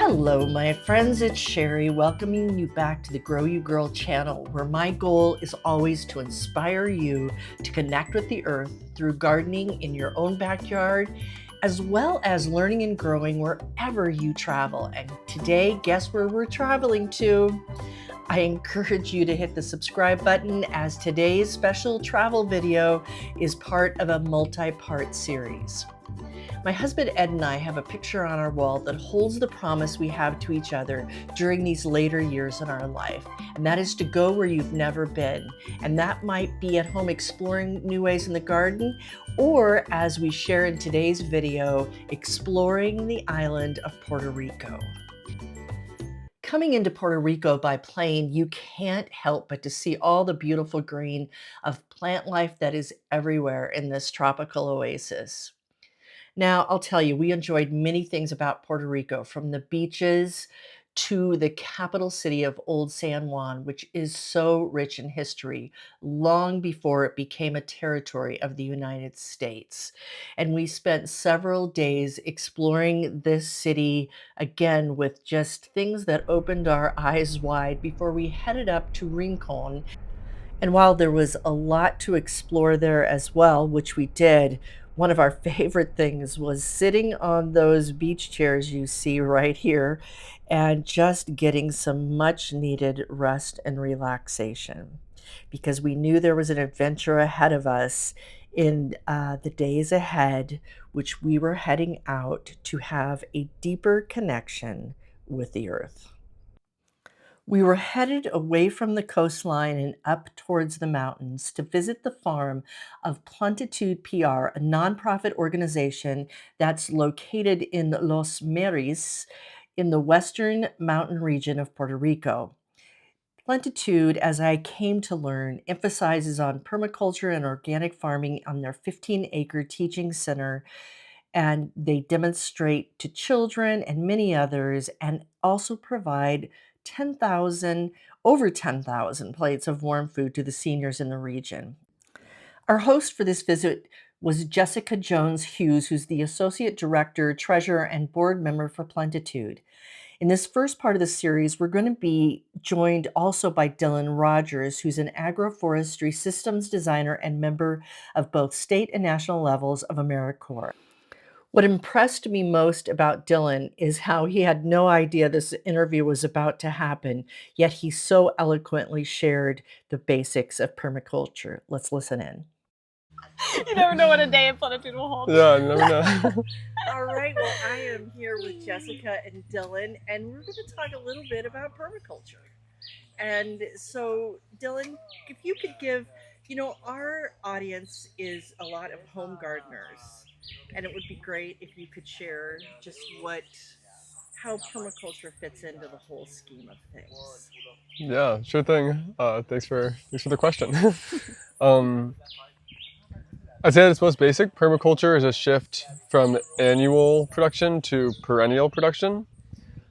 Hello, my friends, it's Sherry, welcoming you back to the Grow You Girl channel, where my goal is always to inspire you to connect with the earth through gardening in your own backyard, as well as learning and growing wherever you travel. And today, guess where we're traveling to? I encourage you to hit the subscribe button, as today's special travel video is part of a multi-part series. My husband Ed and I have a picture on our wall that holds the promise we have to each other during these later years in our life, and that is to go where you've never been. And that might be at home exploring new ways in the garden, or as we share in today's video, exploring the island of Puerto Rico. Coming into Puerto Rico by plane, you can't help but to see all the beautiful green of plant life that is everywhere in this tropical oasis. Now, I'll tell you, we enjoyed many things about Puerto Rico, from the beaches to the capital city of Old San Juan, which is so rich in history, long before it became a territory of the United States. And we spent several days exploring this city, again, with just things that opened our eyes wide before we headed up to Rincon. And while there was a lot to explore there as well, which we did, one of our favorite things was sitting on those beach chairs you see right here and just getting some much needed rest and relaxation, because we knew there was an adventure ahead of us in the days ahead, which we were heading out to have a deeper connection with the earth. We were headed away from the coastline and up towards the mountains to visit the farm of Plentitude PR, a nonprofit organization that's located in Los Meris in the western mountain region of Puerto Rico. Plentitude, as I came to learn, emphasizes on permaculture and organic farming on their 15-acre teaching center, and they demonstrate to children and many others, and also provide over 10,000 plates of warm food to the seniors in the region. Our host for this visit was Jessica Jones Hughes, who's the Associate Director, Treasurer, and Board Member for Plentitude. In this first part of the series, we're going to be joined also by Dylan Rogers, who's an agroforestry systems designer and member of both state and national levels of AmeriCorps. What impressed me most about Dylan is how he had no idea this interview was about to happen, yet he so eloquently shared the basics of permaculture. Let's listen in. You never know what a day in Plentitude will hold. Yeah, you never know. All right, well, I am here with Jessica and Dylan, and we're going to talk a little bit about permaculture. And so, Dylan, if you could give, our audience is a lot of home gardeners, and it would be great if you could share just how permaculture fits into the whole scheme of things. Yeah, sure thing. Thanks for the question. I'd say at its most basic, permaculture is a shift from annual production to perennial production.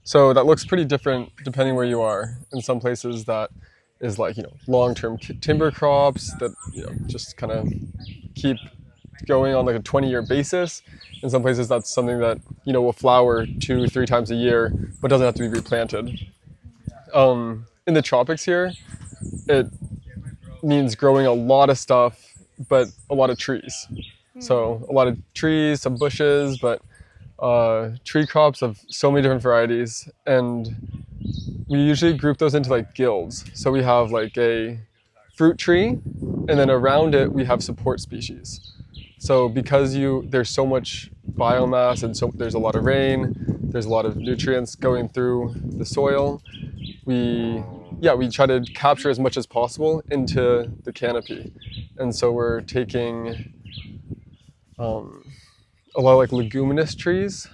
So that looks pretty different depending where you are. In some places that is like, long-term timber crops that, just kind of keep going on like a 20-year basis. In some places that's something that, will flower 2-3 times a year, but doesn't have to be replanted. In the tropics here, it means growing a lot of stuff, but a lot of trees. So a lot of trees, some bushes, but tree crops of so many different varieties. And we usually group those into like guilds. So we have like a fruit tree, and then around it we have support species. So because there's so much biomass and so there's a lot of rain, there's a lot of nutrients going through the soil, we try to capture as much as possible into the canopy. And so we're taking a lot of like leguminous trees,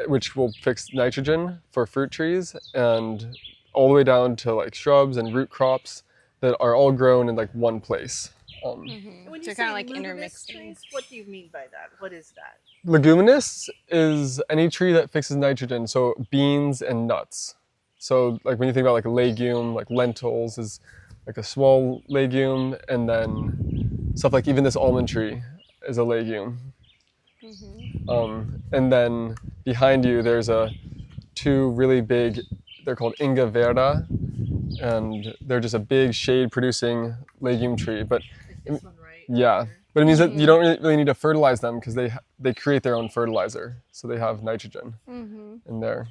which will fix nitrogen for fruit trees, and all the way down to like shrubs and root crops that are all grown in like one place. When you So say kind of like leguminous intermixing. trees, what do you mean by that? What is that? Leguminous is any tree that fixes nitrogen, so beans and nuts. So like when you think about like a legume, like lentils is like a small legume, and then stuff like even this almond tree is a legume. And then behind you there's a two really big, they're called Inga Vera, and they're just a big shade-producing legume tree. But Like this one, right? yeah, but it means that you don't really need to fertilize them because they create their own fertilizer, so they have nitrogen in there.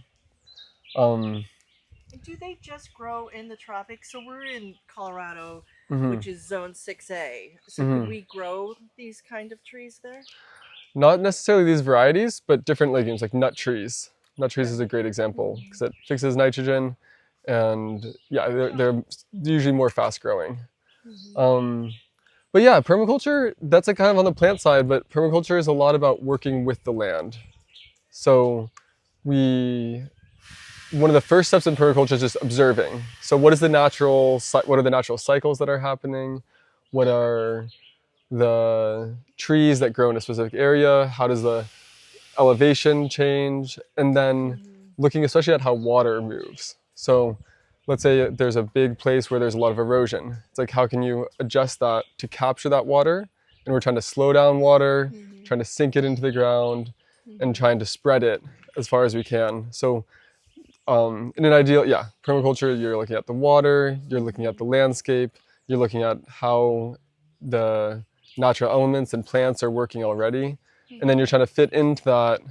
Do they just grow in the tropics? So we're in Colorado, Mhm. which is zone 6A. So could we grow these kind of trees there? Not necessarily these varieties, but different legumes like nut trees. Nut trees is a great example because it fixes nitrogen, and yeah, they're usually more fast growing. But yeah, permaculture, that's like kind of on the plant side, but permaculture is a lot about working with the land. So one of the first steps in permaculture is just observing. So what are the natural cycles that are happening? What are the trees that grow in a specific area? How does the elevation change? And then looking especially at how water moves. So let's say there's a big place where there's a lot of erosion. It's like, how can you adjust that to capture that water? And we're trying to slow down water, trying to sink it into the ground, and trying to spread it as far as we can. So in an ideal, permaculture, you're looking at the water, you're looking at the landscape, you're looking at how the natural elements and plants are working already. And then you're trying to fit into that,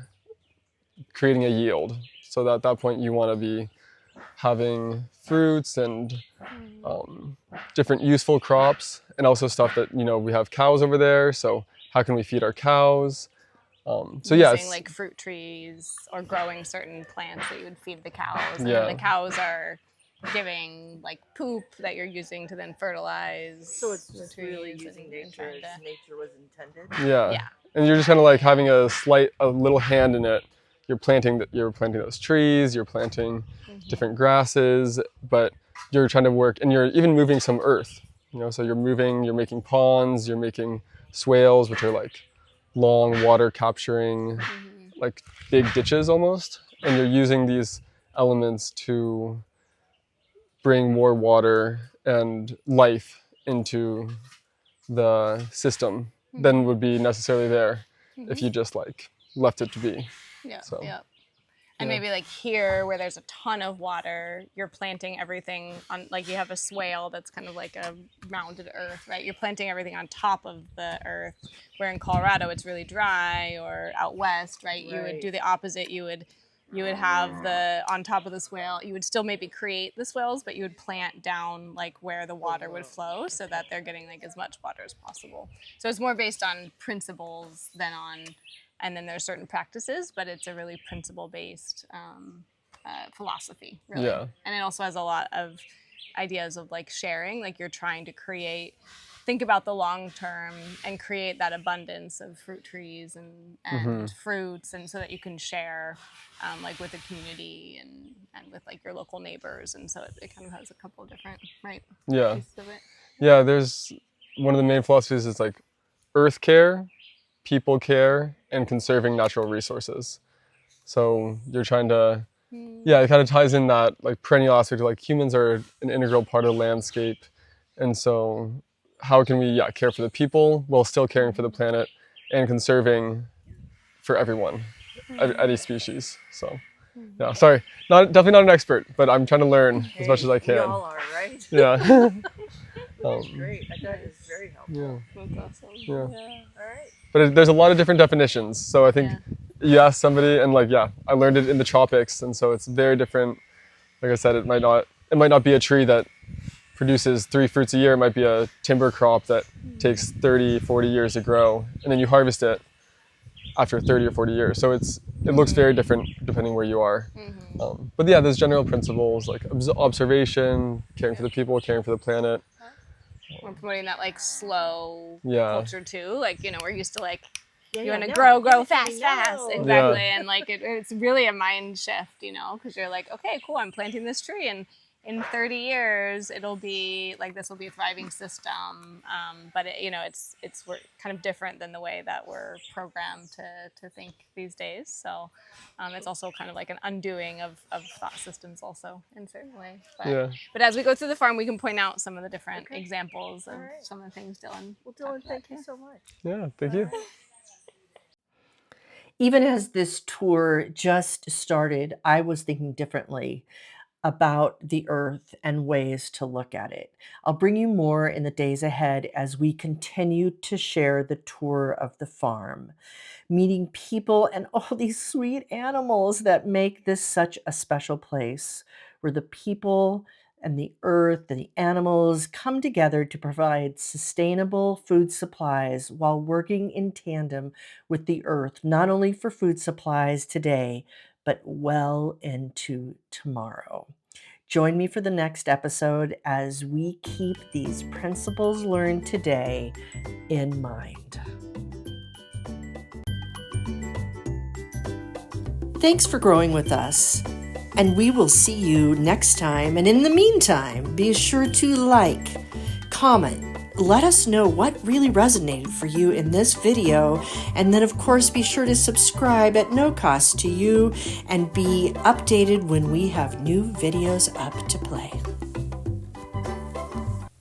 creating a yield. So that at that point you want to be having fruits and different useful crops, and also stuff that, we have cows over there. So how can we feed our cows? Using like fruit trees or growing certain plants that you would feed the cows. And then the cows are giving like poop that you're using to then fertilize. So it's just really using nature as nature was intended. Yeah. And you're just kind of like having a little hand in it. You're planting those trees, you're planting different grasses, but you're trying to work, and you're even moving some earth, so you're making ponds, you're making swales, which are like long water capturing, like big ditches almost. And you're using these elements to bring more water and life into the system than would be necessarily there if you just like left it to be. And maybe like here where there's a ton of water, you're planting everything on, like you have a swale that's kind of like a rounded earth, right? You're planting everything on top of the earth, where in Colorado it's really dry, or out west, right? You would do the opposite. You would have on top of the swale, you would still maybe create the swales, but you would plant down like where the water would flow so that they're getting like as much water as possible. So it's more based on principles than on, and then there's certain practices, but it's a really principle-based philosophy, really. Yeah. And it also has a lot of ideas of like sharing, like you're trying to think about the long term and create that abundance of fruit trees and fruits, and so that you can share like with the community and with like your local neighbors. And so it kind of has a couple of different pieces of it. Yeah, there's one of the main philosophies is like earth care, people care, and conserving natural resources. So you're trying to, it kind of ties in that like perennial aspect of like humans are an integral part of the landscape. And so how can we care for the people while still caring for the planet and conserving for everyone, any species. So sorry, definitely not an expert, but I'm trying to learn as much as I can. We all are, right? Yeah. That's great. I thought it was very helpful. Yeah. That's awesome. Yeah. All right. But there's a lot of different definitions. So I think you ask somebody, and I learned it in the tropics, and so it's very different. Like I said, it might not be a tree that produces 3 fruits a year. It might be a timber crop that takes 30, 40 years to grow, and then you harvest it after 30 or 40 years. So it looks very different depending where you are. But there's general principles like observation, caring for the people, caring for the planet. We're promoting that like slow culture too. Like, we're used to like, you want to grow fast. Exactly. And like, it's really a mind shift, because you're like, okay, cool, I'm planting this tree, and in 30 years, it'll be like, this will be a thriving system. But we're kind of different than the way that we're programmed to think these days. So it's also kind of like an undoing of thought systems also in a certain way. But as we go through the farm, we can point out some of the different examples of some of the things Dylan. Well, Dylan, thank you so much. Yeah, thank you. Even as this tour just started, I was thinking differently about the earth and ways to look at it. I'll bring you more in the days ahead as we continue to share the tour of the farm, meeting people and all these sweet animals that make this such a special place where the people and the earth and the animals come together to provide sustainable food supplies while working in tandem with the earth, not only for food supplies today, but well into tomorrow. Join me for the next episode as we keep these principles learned today in mind. Thanks for growing with us, and we will see you next time. And in the meantime, be sure to like, comment, let us know what really resonated for you in this video, and then of course be sure to subscribe at no cost to you and be updated when we have new videos up to play.